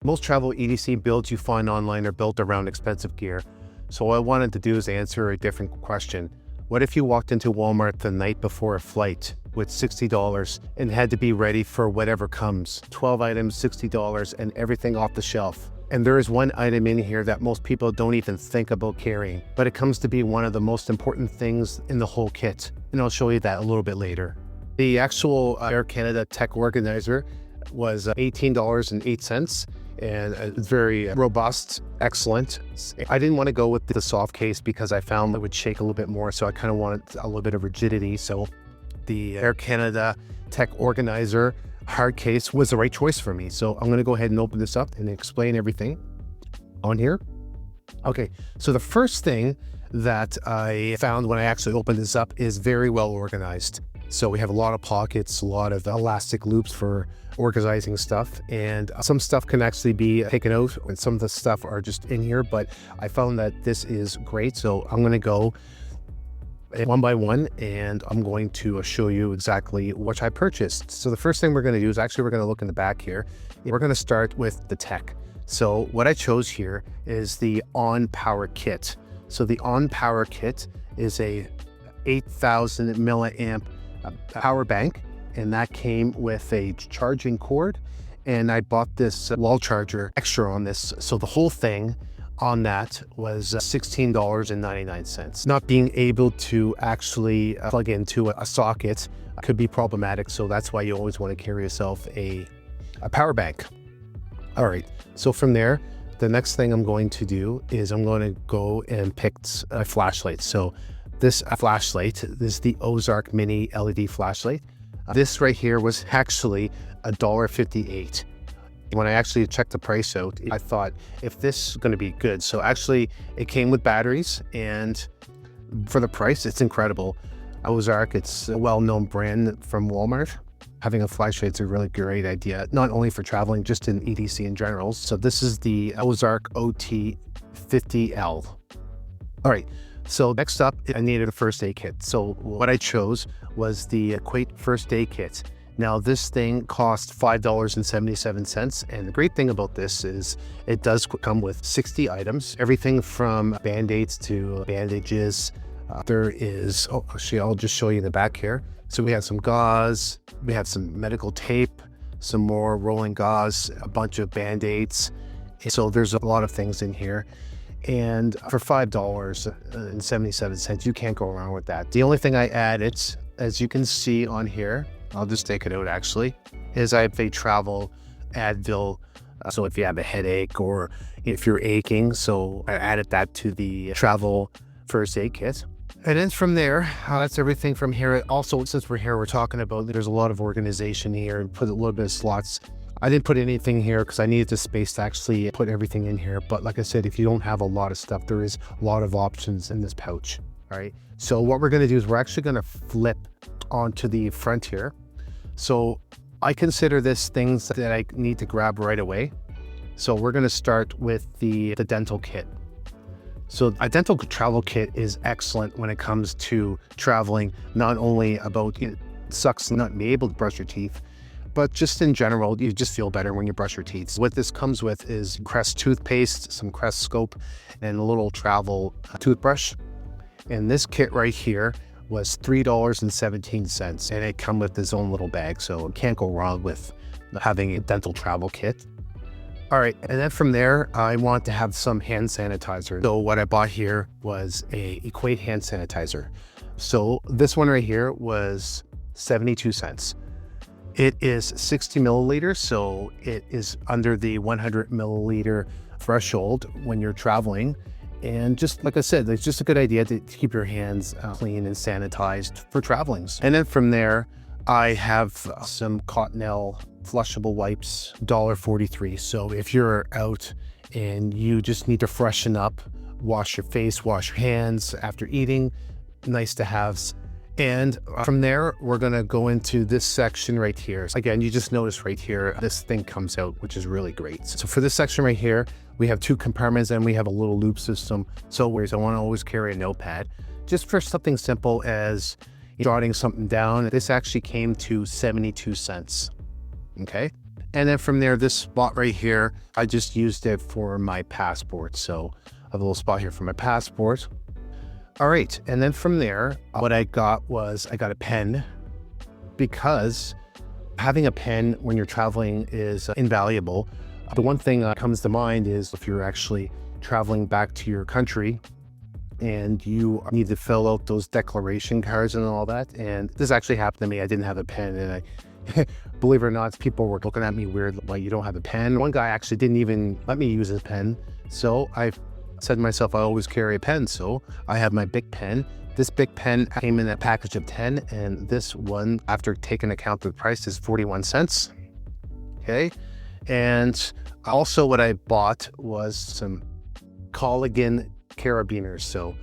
Most travel EDC builds you find online are built around expensive gear. So what I wanted to do is answer a different question. What if you walked into Walmart the night before a flight with $60 and had to be ready for whatever comes? 12 items, $60, and everything off the shelf. And there is one item in here that most people don't even think about carrying, but it comes to be one of the most important things in the whole kit. And I'll show you that a little bit later. The actual Air Canada Tech Organizer was $18.08. And it's very robust, excellent. I didn't want to go with the soft case because I found it would shake a little bit more, so I kind of wanted a little bit of rigidity. So the Air Canada Tech Organizer hard case was the right choice for me. So I'm going to go ahead and open this up and explain everything on here. Okay, so the first thing that I found when I actually opened this up is very well organized. So we have a lot of pockets, a lot of elastic loops for organizing stuff, and some stuff can actually be taken out and some of the stuff are just in here, but I found that this is great. So I'm going to go one by one and I'm going to show you exactly what I purchased. So the first thing we're going to do is actually we're going to look in the back here. We're going to start with the tech. So what I chose here is the On Power Kit. So the On Power Kit is a 8,000 milliamp power bank, and that came with a charging cord, and I bought this wall charger extra on this. So the whole thing on that was $16.99. Not being able to actually plug into a socket could be problematic, so that's why you always want to carry yourself a power bank. All right, so from there, the next thing I'm going to do is I'm going to go and pick a flashlight. So this flashlight, this is the Ozark Mini LED flashlight. This right here was actually $1.58. When I actually checked the price out, I thought, if this is going to be good. So actually, it came with batteries, and for the price, it's incredible. Ozark, it's a well-known brand from Walmart. Having a flashlight is a really great idea, not only for traveling, just in EDC in general. So this is the Ozark OT50L. All right. So next up, I needed a first aid kit. So what I chose was the Equate first aid kit. Now this thing cost $5.77. And the great thing about this is it does come with 60 items, everything from Band-Aids to bandages. There is, actually, I'll just show you in the back here. So we have some gauze, we have some medical tape, some more rolling gauze, a bunch of Band-Aids. So there's a lot of things in here. And for $5.77, you can't go wrong with that. The only thing I added, as you can see on here, I'll just take it out actually, is I have a travel Advil. So if you have a headache or if you're aching, so I added that to the travel first aid kit. And then from there, that's everything from here. Also, since we're here, we're talking about, there's a lot of organization here and put a little bit of slots. I didn't put anything here because I needed the space to actually put everything in here. But like I said, if you don't have a lot of stuff, there is a lot of options in this pouch. All right. So what we're going to do is we're actually going to flip onto the front here. So I consider this things that I need to grab right away. So we're going to start with the dental kit. So a dental travel kit is excellent when it comes to traveling, not only about, it sucks not being able to brush your teeth, but just in general, you just feel better when you brush your teeth. What this comes with is Crest toothpaste, some Crest scope, and a little travel toothbrush. And this kit right here was $3.17, and it comes with its own little bag, so it can't go wrong with having a dental travel kit. All right, and then from there, I want to have some hand sanitizer. So what I bought here was a Equate hand sanitizer. So this one right here was 72 cents. It is 60 milliliters, so it is under the 100 milliliter threshold when you're traveling. And just like I said, it's just a good idea to keep your hands clean and sanitized for traveling. And then from there, I have some Cottonelle flushable wipes, $1.43. So if you're out and you just need to freshen up, wash your face, wash your hands after eating, nice to have. And from there, we're going to go into this section right here. Again, you just notice right here, this thing comes out, which is really great. So for this section right here, we have 2 compartments and we have a little loop system. So whereas I want to always carry a notepad, just for something simple as jotting something down. This actually came to 72 cents. Okay. And then from there, this spot right here, I just used it for my passport. So I have a little spot here for my passport. All right, and then from there, what I got was I got a pen, because having a pen when you're traveling is invaluable. The one thing that comes to mind is if you're actually traveling back to your country and you need to fill out those declaration cards and all that. And this actually happened to me. I didn't have a pen, and I, believe it or not, people were looking at me weird, like, you don't have a pen. One guy actually didn't even let me use his pen. So I said to myself, I always carry a pen. So I have my big pen. This big pen came in a package of 10, and this one, after taking account of the price, is 41 cents. Okay. And also what I bought was some Collagen carabiners. So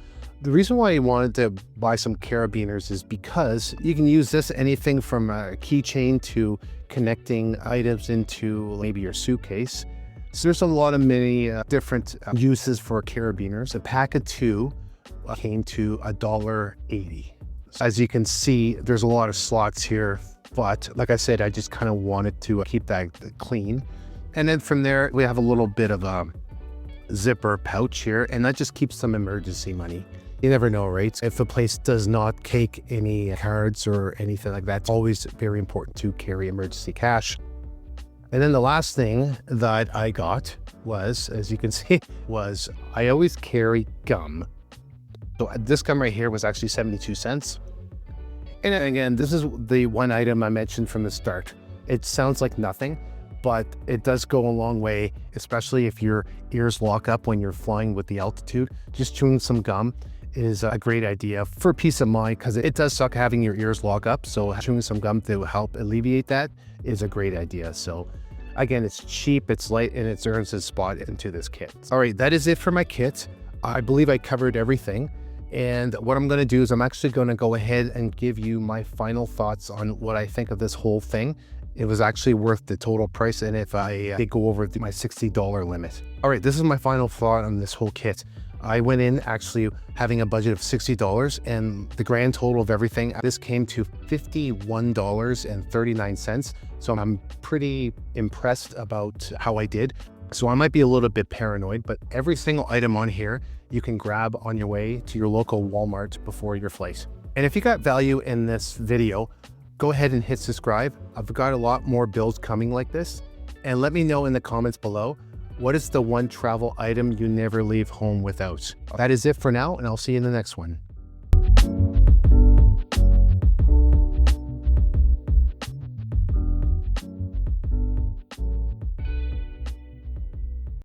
the reason why I wanted to buy some carabiners is because you can use this anything from a keychain to connecting items into maybe your suitcase. So there's a lot of many different uses for carabiners. A pack of 2 came to $1.80. As you can see, there's a lot of slots here, but like I said, I just kind of wanted to keep that clean. And then from there, we have a little bit of a zipper pouch here, and that just keeps some emergency money. You never know, right? If a place does not take any cards or anything like that, it's always very important to carry emergency cash. And then the last thing that I got was, as you can see, was I always carry gum. So this gum right here was actually 72 cents. And again, this is the one item I mentioned from the start. It sounds like nothing, but it does go a long way, especially if your ears lock up when you're flying with the altitude. Just chewing some gum is a great idea for peace of mind, because it does suck having your ears lock up. So chewing some gum to help alleviate that is a great idea. So again, it's cheap, it's light, and it earns its spot into this kit. All right, that is it for my kit. I believe I covered everything. And what I'm going to do is I'm actually going to go ahead and give you my final thoughts on what I think of this whole thing. It was actually worth the total price, and if I did go over my $60 limit. All right, this is my final thought on this whole kit. I went in actually having a budget of $60, and the grand total of everything, this came to $51.39. So I'm pretty impressed about how I did. So I might be a little bit paranoid, but every single item on here you can grab on your way to your local Walmart before your flight. And if you got value in this video, go ahead and hit subscribe. I've got a lot more builds coming like this. And let me know in the comments below, what is the one travel item you never leave home without? That is it for now, and I'll see you in the next one.